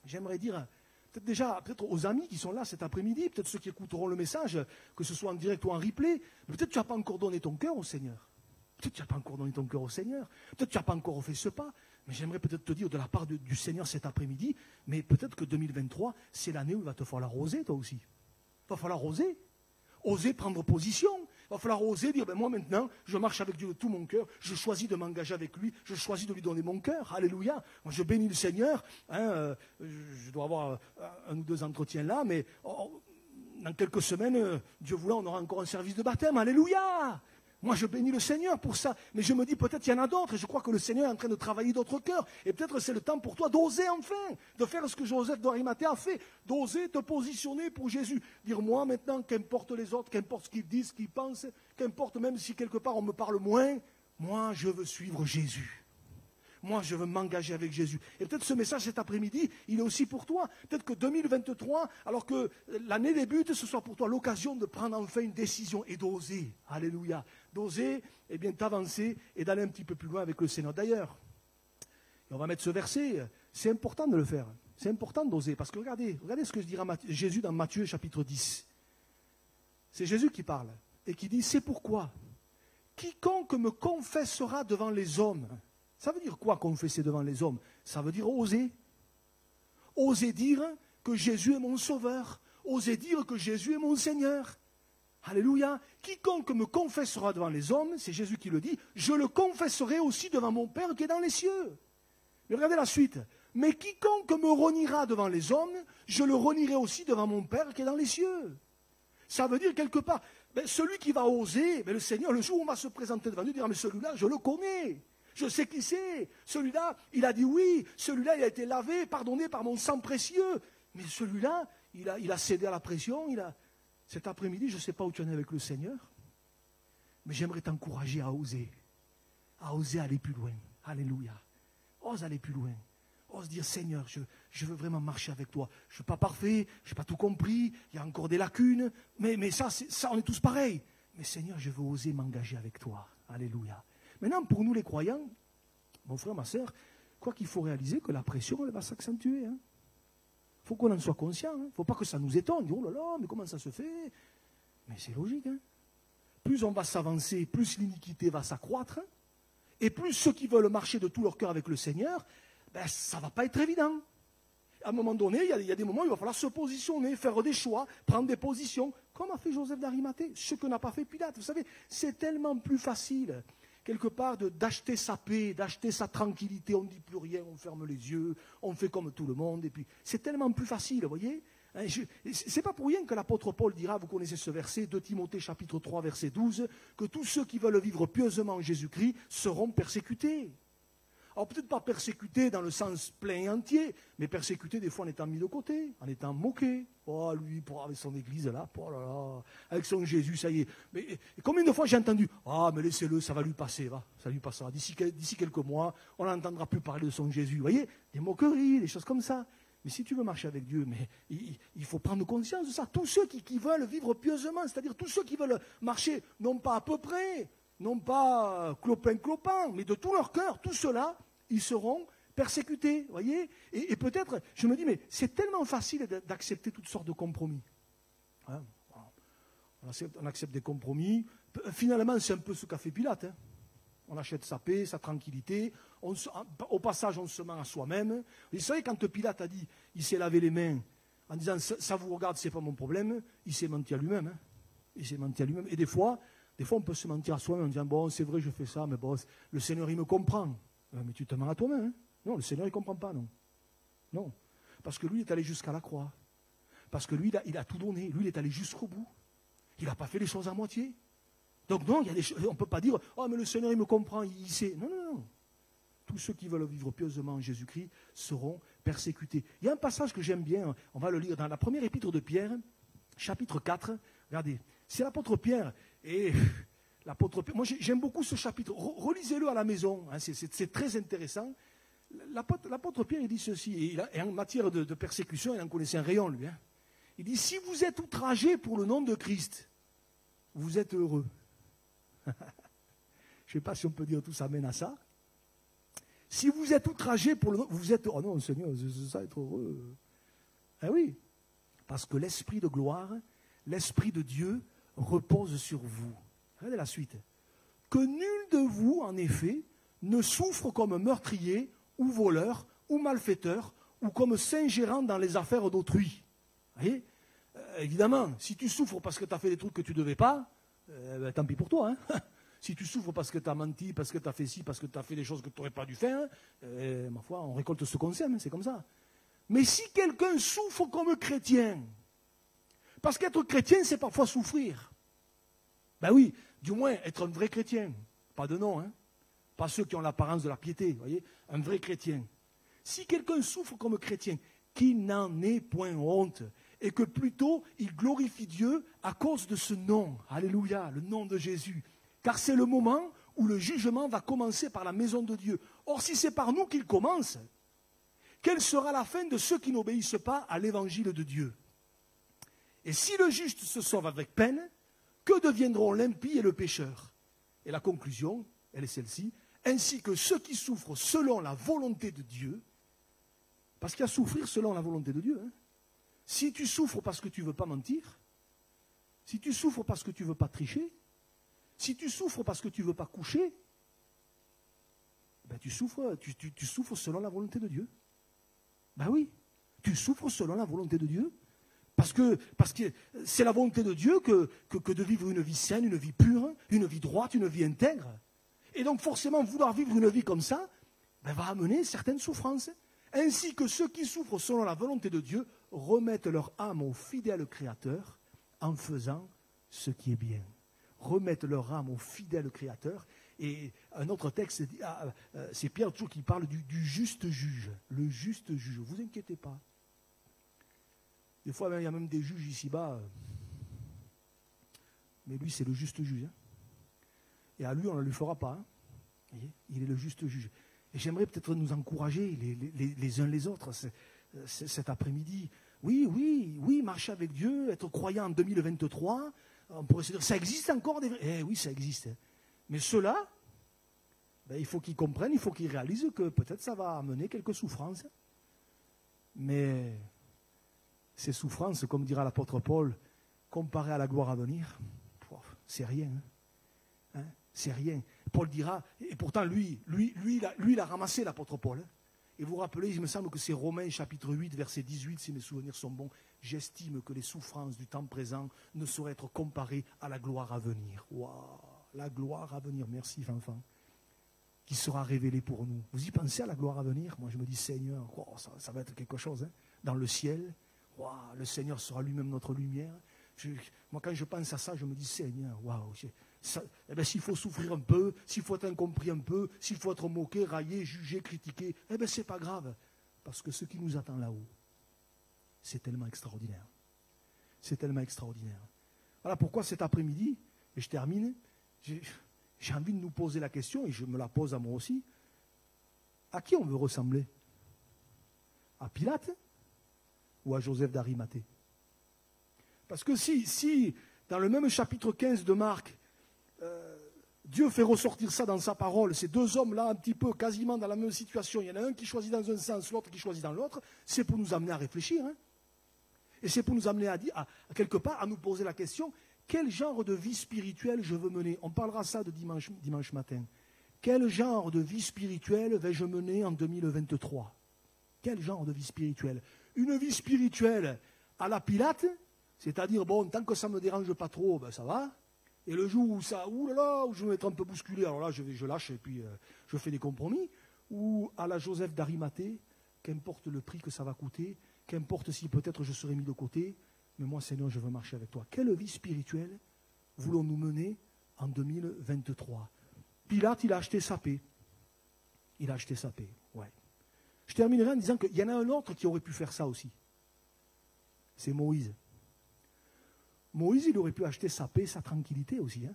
j'aimerais dire... Peut-être aux amis qui sont là cet après-midi, peut-être ceux qui écouteront le message, que ce soit en direct ou en replay, peut-être tu n'as pas encore donné ton cœur au Seigneur. Peut-être tu n'as pas encore donné ton cœur au Seigneur. Peut-être tu n'as pas encore fait ce pas. Mais j'aimerais peut-être te dire de la part du Seigneur cet après-midi, mais peut-être que 2023, c'est l'année où il va te falloir oser toi aussi. Il va falloir oser prendre position. Il va falloir oser dire, moi maintenant, je marche avec Dieu de tout mon cœur, je choisis de m'engager avec lui, je choisis de lui donner mon cœur, alléluia. Moi, je bénis le Seigneur, je dois avoir un ou deux entretiens là, mais dans quelques semaines, Dieu voulant, on aura encore un service de baptême, alléluia. Moi, je bénis le Seigneur pour ça, mais je me dis peut-être qu'il y en a d'autres, et je crois que le Seigneur est en train de travailler d'autres cœurs, et peut-être c'est le temps pour toi d'oser enfin, de faire ce que Joseph d'Arimathée a fait, d'oser te positionner pour Jésus. Dire moi maintenant, qu'importe les autres, qu'importe ce qu'ils disent, ce qu'ils pensent, qu'importe même si quelque part on me parle moins, moi je veux suivre Jésus. moi je veux m'engager avec Jésus. Et peut-être ce message cet après-midi, il est aussi pour toi. Peut-être que 2023, alors que l'année débute, ce soit pour toi l'occasion de prendre enfin une décision et d'oser. Alléluia. D'oser, eh bien, t'avancer et d'aller un petit peu plus loin avec le Seigneur. D'ailleurs, et on va mettre ce verset, c'est important de le faire. C'est important d'oser. Parce que regardez ce que dira Jésus dans Matthieu chapitre 10. C'est Jésus qui parle et qui dit, c'est pourquoi quiconque me confessera devant les hommes. Ça veut dire quoi confesser devant les hommes? Ça veut dire oser. Oser dire que Jésus est mon sauveur. Oser dire que Jésus est mon Seigneur. Alléluia. Quiconque me confessera devant les hommes, c'est Jésus qui le dit, je le confesserai aussi devant mon Père qui est dans les cieux. Mais regardez la suite. Mais quiconque me reniera devant les hommes, je le renierai aussi devant mon Père qui est dans les cieux. Ça veut dire quelque part, celui qui va oser, le Seigneur, le jour où on va se présenter devant lui, dira, mais celui-là, je le connais. Je sais qui c'est. Celui-là, il a dit oui. Celui-là, il a été lavé, pardonné par mon sang précieux. Mais celui-là, il a cédé à la pression. Cet après-midi, je ne sais pas où tu en es avec le Seigneur, mais j'aimerais t'encourager à oser aller plus loin. Alléluia. Ose aller plus loin. Ose dire, Seigneur, je veux vraiment marcher avec toi. Je ne suis pas parfait, je n'ai pas tout compris, il y a encore des lacunes, mais ça, on est tous pareils. Mais Seigneur, je veux oser m'engager avec toi. Alléluia. Maintenant, pour nous les croyants, mon frère, ma soeur, quoi qu'il faut réaliser que la pression, elle va s'accentuer. Il faut qu'on en soit conscient. Il ne faut pas que ça nous étonne. Oh là là, mais comment ça se fait? Mais c'est logique. Plus on va s'avancer, plus l'iniquité va s'accroître. Et plus ceux qui veulent marcher de tout leur cœur avec le Seigneur, ça ne va pas être évident. À un moment donné, il y a des moments où il va falloir se positionner, faire des choix, prendre des positions, comme a fait Joseph d'Arimathée, ce que n'a pas fait Pilate. Vous savez, c'est tellement plus facile, quelque part, d'acheter sa paix, d'acheter sa tranquillité. On ne dit plus rien, on ferme les yeux, on fait comme tout le monde. Et puis, c'est tellement plus facile, vous voyez. C'est pas pour rien que l'apôtre Paul dira, vous connaissez ce verset, 2 Timothée chapitre 3, verset 12, que tous ceux qui veulent vivre pieusement en Jésus-Christ seront persécutés. Alors peut-être pas persécutés dans le sens plein et entier, mais persécutés des fois en étant mis de côté, en étant moqués. Oh lui, avec son église là, oh là là, avec son Jésus, ça y est. Mais combien de fois j'ai entendu, mais laissez-le, ça va lui passer, ça lui passera. D'ici quelques mois, on n'entendra plus parler de son Jésus. Vous voyez, des moqueries, des choses comme ça. Mais si tu veux marcher avec Dieu, mais il faut prendre conscience de ça. Tous ceux qui veulent vivre pieusement, c'est-à-dire tous ceux qui veulent marcher, non pas à peu près, non pas clopin, mais de tout leur cœur, tous ceux-là, ils seront persécutés, voyez. Et peut-être, je me dis, mais c'est tellement facile d'accepter toutes sortes de compromis. On accepte des compromis. Finalement, c'est un peu ce qu'a fait Pilate. On achète sa paix, sa tranquillité. Au passage, on se ment à soi-même. Vous savez, quand Pilate a dit, il s'est lavé les mains, en disant, ça vous regarde, c'est pas mon problème, il s'est menti à lui-même. Il s'est menti à lui-même. Et des fois, on peut se mentir à soi-même en disant, bon, c'est vrai, je fais ça, mais bon, le Seigneur, il me comprend. Mais tu te mens à toi-même. Non, le Seigneur, il ne comprend pas, non. Non. Parce que lui, il est allé jusqu'à la croix. Parce que lui, il a tout donné. Lui, il est allé jusqu'au bout. Il n'a pas fait les choses à moitié. Donc non, on ne peut pas dire, mais le Seigneur, il me comprend, il sait. Non, non, non. Tous ceux qui veulent vivre pieusement en Jésus-Christ seront persécutés. Il y a un passage que j'aime bien, on va le lire dans la première épître de Pierre, chapitre 4. Regardez, c'est l'apôtre Pierre. Et l'apôtre Pierre, moi j'aime beaucoup ce chapitre. Relisez-le à la maison, c'est très intéressant. L'apôtre Pierre, il dit ceci, et en matière de persécution, il en connaissait un rayon, lui. Il dit, si vous êtes outragés pour le nom de Christ, vous êtes heureux. Je ne sais pas si on peut dire tous amen à ça. Si vous êtes outragés pour le nom, vous êtes... Oh non, Seigneur, c'est ça être heureux. Ah oui, parce que l'Esprit de gloire, l'Esprit de Dieu repose sur vous. Regardez la suite. Que nul de vous, en effet, ne souffre comme meurtrier, ou voleur, ou malfaiteur, ou comme s'ingérant dans les affaires d'autrui. Vous voyez, évidemment, si tu souffres parce que tu as fait des trucs que tu ne devais pas, tant pis pour toi. Si tu souffres parce que tu as menti, parce que tu as fait ci, parce que tu as fait des choses que tu n'aurais pas dû faire, ma foi, on récolte ce qu'on sème, c'est comme ça. Mais si quelqu'un souffre comme chrétien, parce qu'être chrétien, c'est parfois souffrir. Ben oui, du moins être un vrai chrétien, pas de nom, pas ceux qui ont l'apparence de la piété, vous voyez, un vrai chrétien. Si quelqu'un souffre comme chrétien, qu'il n'en ait point honte, et que plutôt il glorifie Dieu à cause de ce nom, alléluia, le nom de Jésus. Car c'est le moment où le jugement va commencer par la maison de Dieu. Or, si c'est par nous qu'il commence, quelle sera la fin de ceux qui n'obéissent pas à l'évangile de Dieu? Et si le juste se sauve avec peine, que deviendront l'impie et le pécheur? Et la conclusion, elle est celle-ci, ainsi que ceux qui souffrent selon la volonté de Dieu, parce qu'il y a souffrir selon la volonté de Dieu. Hein. Si tu souffres parce que tu ne veux pas mentir, si tu souffres parce que tu ne veux pas tricher, si tu souffres parce que tu ne veux pas coucher, ben tu souffres selon la volonté de Dieu. Ben oui, tu souffres selon la volonté de Dieu. Parce que c'est la volonté de Dieu que de vivre une vie saine, une vie pure, une vie droite, une vie intègre. Et donc forcément, vouloir vivre une vie comme ça, ben, va amener certaines souffrances. Ainsi que ceux qui souffrent selon la volonté de Dieu remettent leur âme au fidèle Créateur en faisant ce qui est bien. Remettent leur âme au fidèle Créateur. Et un autre texte, c'est Pierre toujours qui parle du juste juge. Le juste juge. Ne vous inquiétez pas. Des fois, il y a même des juges ici-bas. Mais lui, c'est le juste juge. Hein. Et à lui, on ne le lui fera pas. Hein. Voyez, il est le juste juge. Et j'aimerais peut-être nous encourager les uns les autres cet après-midi. Oui, marcher avec Dieu, être croyant en 2023. On pourrait se dire, ça existe encore des vrais. Eh oui, ça existe. Hein. Mais ceux-là, ben, il faut qu'ils comprennent, il faut qu'ils réalisent que peut-être ça va amener quelques souffrances. Mais ces souffrances, comme dira l'apôtre Paul, comparées à la gloire à venir, c'est rien. Hein, c'est rien. Paul dira, et pourtant lui, il a ramassé l'apôtre Paul. Hein. Et vous vous rappelez, il me semble que c'est Romains chapitre 8, verset 18, si mes souvenirs sont bons. J'estime que les souffrances du temps présent ne sauraient être comparées à la gloire à venir. Waouh, la gloire à venir, merci Fanfan, qui sera révélée pour nous. Vous y pensez à la gloire à venir? Moi je me dis, Seigneur, wow, ça va être quelque chose. Hein. Dans le ciel, wow, le Seigneur sera lui-même notre lumière. Moi quand je pense à ça, je me dis, Seigneur, waouh, eh bien, s'il faut souffrir un peu, s'il faut être incompris un peu, s'il faut être moqué, raillé, jugé, critiqué, eh bien, c'est pas grave. Parce que ce qui nous attend là-haut, c'est tellement extraordinaire. C'est tellement extraordinaire. Voilà pourquoi cet après-midi, et je termine, j'ai envie de nous poser la question, et je me la pose à moi aussi, à qui on veut ressembler? À Pilate ou à Joseph d'Arimathée? Parce que si, dans le même chapitre 15 de Marc, Dieu fait ressortir ça dans sa parole, ces deux hommes-là, un petit peu, quasiment dans la même situation, il y en a un qui choisit dans un sens, l'autre qui choisit dans l'autre, c'est pour nous amener à réfléchir. Hein. Et c'est pour nous amener à quelque part, à nous poser la question, quel genre de vie spirituelle je veux mener? On parlera ça de dimanche matin. Quel genre de vie spirituelle vais-je mener en 2023? Quel genre de vie spirituelle? Une vie spirituelle à la Pilate, c'est-à-dire, bon, tant que ça ne me dérange pas trop, ben ça va. Et le jour où où je vais être un peu bousculé, alors là, je lâche et puis je fais des compromis. Ou à la Joseph d'Arimathée, qu'importe le prix que ça va coûter, qu'importe si peut-être je serai mis de côté, mais moi, Seigneur, je veux marcher avec toi. Quelle vie spirituelle voulons-nous mener en 2023? Pilate, il a acheté sa paix. Il a acheté sa paix, ouais. Je terminerai en disant qu'il y en a un autre qui aurait pu faire ça aussi. C'est Moïse. Moïse, il aurait pu acheter sa paix, sa tranquillité aussi. Hein.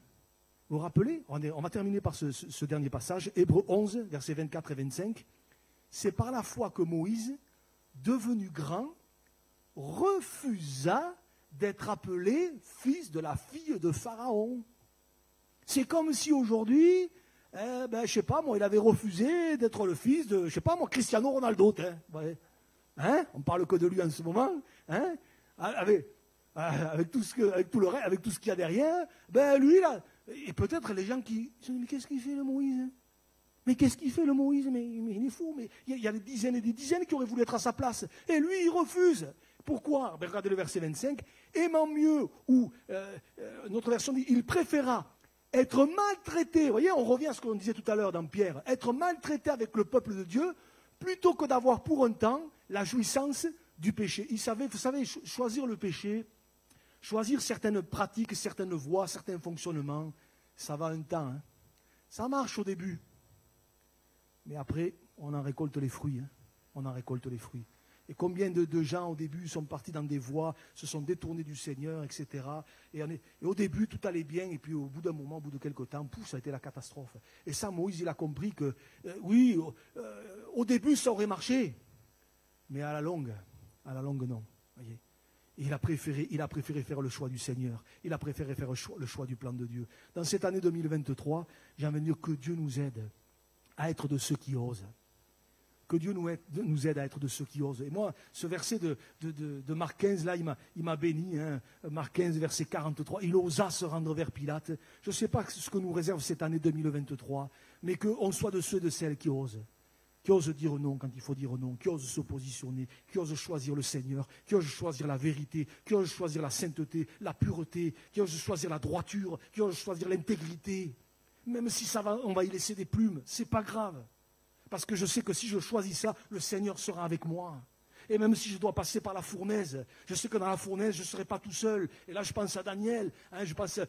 Vous vous rappelez? On va terminer par ce dernier passage, Hébreux 11, versets 24 et 25. C'est par la foi que Moïse, devenu grand, refusa d'être appelé fils de la fille de Pharaon. C'est comme si aujourd'hui, je ne sais pas, moi, il avait refusé d'être le fils de, je ne sais pas, moi, Cristiano Ronaldo. Hein, on ne parle que de lui en ce moment. Hein, avec tout ce qu'il y a derrière, ben lui là, et peut-être les gens qui se disent, mais qu'est-ce qu'il fait le Moïse? Mais qu'est-ce qu'il fait le Moïse? Mais il est fou, mais il y a des dizaines et des dizaines qui auraient voulu être à sa place. Et lui, il refuse. Pourquoi? Ben, regardez le verset 25. Aimant mieux, ou notre version dit, il préféra être maltraité. Vous voyez, on revient à ce qu'on disait tout à l'heure dans Pierre, être maltraité avec le peuple de Dieu, plutôt que d'avoir pour un temps la jouissance du péché. Il savait, vous savez, choisir le péché, choisir certaines pratiques, certaines voies, certains fonctionnements, ça va un temps. Hein. Ça marche au début. Mais après, on en récolte les fruits. Hein. On en récolte les fruits. Et combien de gens au début sont partis dans des voies, se sont détournés du Seigneur, etc. Et au début, tout allait bien, et puis au bout d'un moment, au bout de quelques temps, pouf, ça a été la catastrophe. Et ça, Moïse, il a compris que, au début, ça aurait marché, mais à la longue, non. Voyez. Il a préféré faire le choix du Seigneur. Il a préféré faire le choix du plan de Dieu. Dans cette année 2023, j'ai envie de dire que Dieu nous aide à être de ceux qui osent. Que Dieu nous aide à être de ceux qui osent. Et moi, ce verset de Marc 15, là, il m'a béni. Hein. Marc 15, verset 43. Il osa se rendre vers Pilate. Je ne sais pas ce que nous réserve cette année 2023, mais qu'on soit de ceux et de celles qui osent dire non quand il faut dire non, qui osent se positionner, qui osent choisir le Seigneur, qui osent choisir la vérité, qui osent choisir la sainteté, la pureté, qui osent choisir la droiture, qui osent choisir l'intégrité. Même si on va y laisser des plumes, ce n'est pas grave. Parce que je sais que si je choisis ça, le Seigneur sera avec moi. Et même si je dois passer par la fournaise, je sais que dans la fournaise, je ne serai pas tout seul. Et là, je pense à Daniel, je pense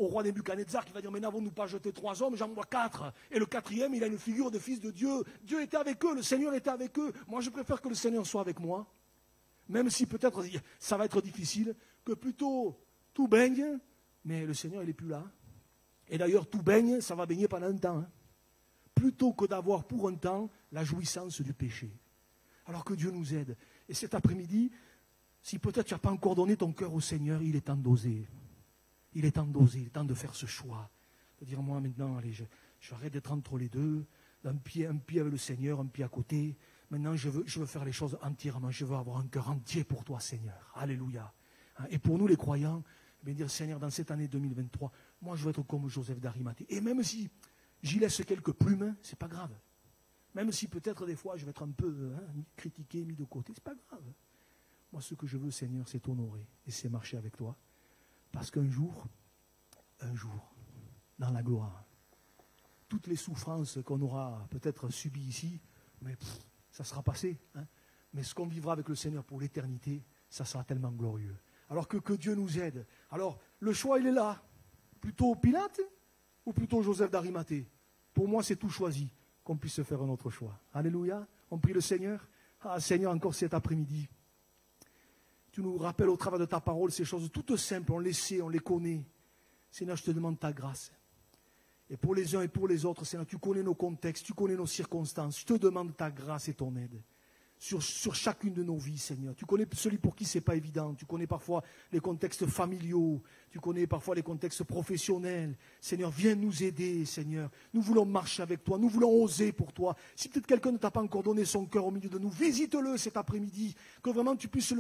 au roi Nebuchadnezzar qui va dire, mais n'avons-nous pas jeté 3 hommes, j'en vois 4. Et le 4e, il a une figure de fils de Dieu. Dieu était avec eux, le Seigneur était avec eux. Moi, je préfère que le Seigneur soit avec moi. Même si peut-être ça va être difficile, que plutôt tout baigne, mais le Seigneur, il n'est plus là. Et d'ailleurs, tout baigne, ça va baigner pendant un temps. Plutôt que d'avoir pour un temps la jouissance du péché. Alors que Dieu nous aide. Et cet après-midi, si peut-être tu n'as pas encore donné ton cœur au Seigneur, il est temps d'oser. Il est temps d'oser, il est temps de faire ce choix. De dire, moi maintenant, allez, j'arrête d'être entre les deux, un pied avec le Seigneur, un pied à côté. Maintenant, je veux faire les choses entièrement. Je veux avoir un cœur entier pour toi, Seigneur. Alléluia. Et pour nous, les croyants, dire, Seigneur, dans cette année 2023, moi, je veux être comme Joseph d'Arimathée. Et même si j'y laisse quelques plumes, c'est pas grave. Même si peut-être des fois je vais être un peu critiqué, mis de côté, c'est pas grave. Moi ce que je veux, Seigneur, c'est t'honorer et c'est marcher avec toi. Parce qu'un jour, dans la gloire, toutes les souffrances qu'on aura peut-être subies ici, mais ça sera passé. Mais ce qu'on vivra avec le Seigneur pour l'éternité, ça sera tellement glorieux. Alors que Dieu nous aide. Alors le choix il est là. Plutôt Pilate ou plutôt Joseph d'Arimathée? Pour moi, c'est tout choisi, qu'on puisse faire un autre choix. Alléluia. On prie le Seigneur. Seigneur, encore cet après-midi, tu nous rappelles au travers de ta parole ces choses toutes simples, on les sait, on les connaît. Seigneur, je te demande ta grâce. Et pour les uns et pour les autres, Seigneur, tu connais nos contextes, tu connais nos circonstances. Je te demande ta grâce et ton aide. Sur chacune de nos vies, Seigneur. Tu connais celui pour qui ce n'est pas évident. Tu connais parfois les contextes familiaux. Tu connais parfois les contextes professionnels. Seigneur, viens nous aider, Seigneur. Nous voulons marcher avec toi. Nous voulons oser pour toi. Si peut-être quelqu'un ne t'a pas encore donné son cœur au milieu de nous, visite-le cet après-midi. Que vraiment tu puisses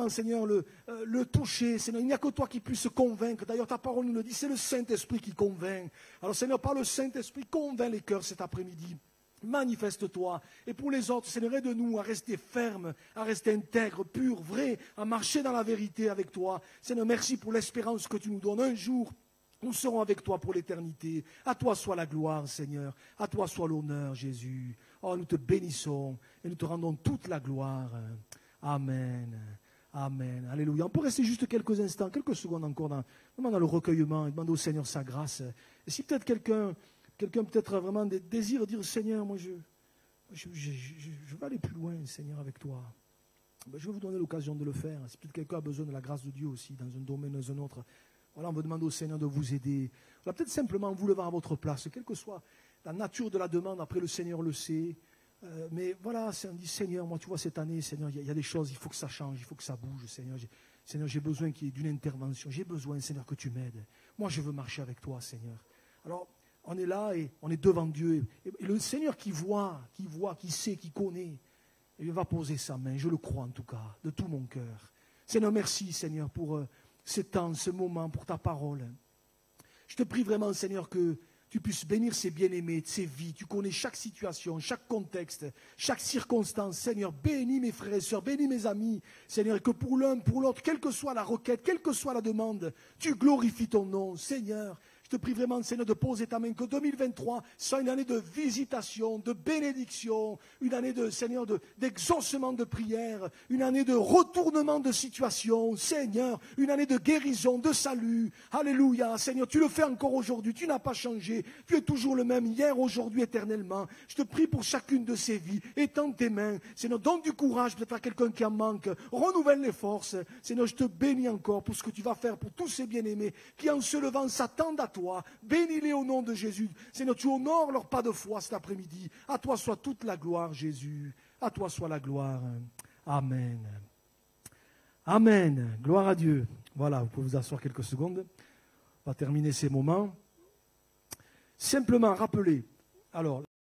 Seigneur, le toucher. Seigneur, il n'y a que toi qui puisses convaincre. D'ailleurs, ta parole nous le dit. C'est le Saint-Esprit qui convainc. Alors, Seigneur, par le Saint-Esprit, convainc les cœurs cet après-midi. Manifeste-toi. Et pour les autres, Seigneur, aide-nous à rester fermes, à rester intègres, purs, vrais, à marcher dans la vérité avec toi. Seigneur, merci pour l'espérance que tu nous donnes. Un jour, nous serons avec toi pour l'éternité. À toi soit la gloire, Seigneur. À toi soit l'honneur, Jésus. Oh, nous te bénissons et nous te rendons toute la gloire. Amen. Amen. Alléluia. On peut rester juste quelques instants, quelques secondes encore dans le recueillement et demander au Seigneur sa grâce. Et si peut-être quelqu'un peut-être vraiment désire dire, Seigneur, moi je veux aller plus loin, Seigneur, avec toi. Ben, je vais vous donner l'occasion de le faire. Si peut-être quelqu'un a besoin de la grâce de Dieu aussi, dans un domaine, dans un autre, voilà, on veut demander au Seigneur de vous aider. On va peut-être simplement vous lever à votre place, quelle que soit la nature de la demande, après le Seigneur le sait. Mais voilà, on dit, Seigneur, moi tu vois cette année, Seigneur, il y a des choses, il faut que ça change, il faut que ça bouge, Seigneur. Seigneur, j'ai besoin d'une intervention, j'ai besoin, Seigneur, que tu m'aides. Moi je veux marcher avec toi, Seigneur. Alors, on est là et on est devant Dieu. Et le Seigneur qui voit, qui sait, qui connaît, il va poser sa main, je le crois en tout cas, de tout mon cœur. Seigneur, merci Seigneur pour ce temps, ce moment, pour ta parole. Je te prie vraiment Seigneur que tu puisses bénir ces bien-aimés, ces vies. Tu connais chaque situation, chaque contexte, chaque circonstance. Seigneur, bénis mes frères et sœurs, bénis mes amis. Seigneur, et que pour l'un, pour l'autre, quelle que soit la requête, quelle que soit la demande, tu glorifies ton nom. Seigneur, je te prie vraiment, Seigneur, de poser ta main, que 2023 soit une année de visitation, de bénédiction, une année de, Seigneur, d'exaucement de prière, une année de retournement de situation, Seigneur, une année de guérison, de salut. Alléluia, Seigneur, tu le fais encore aujourd'hui, tu n'as pas changé, tu es toujours le même hier, aujourd'hui, éternellement. Je te prie pour chacune de ces vies, étends tes mains, Seigneur, donne du courage peut-être à quelqu'un qui en manque, renouvelle les forces. Seigneur, je te bénis encore pour ce que tu vas faire pour tous ces bien-aimés qui en se levant s'attendent à toi. Bénis-les au nom de Jésus. Seigneur, tu honores leur pas de foi cet après-midi. À toi soit toute la gloire, Jésus. À toi soit la gloire. Amen. Amen. Gloire à Dieu. Voilà, vous pouvez vous asseoir quelques secondes. On va terminer ces moments. Simplement rappeler, alors,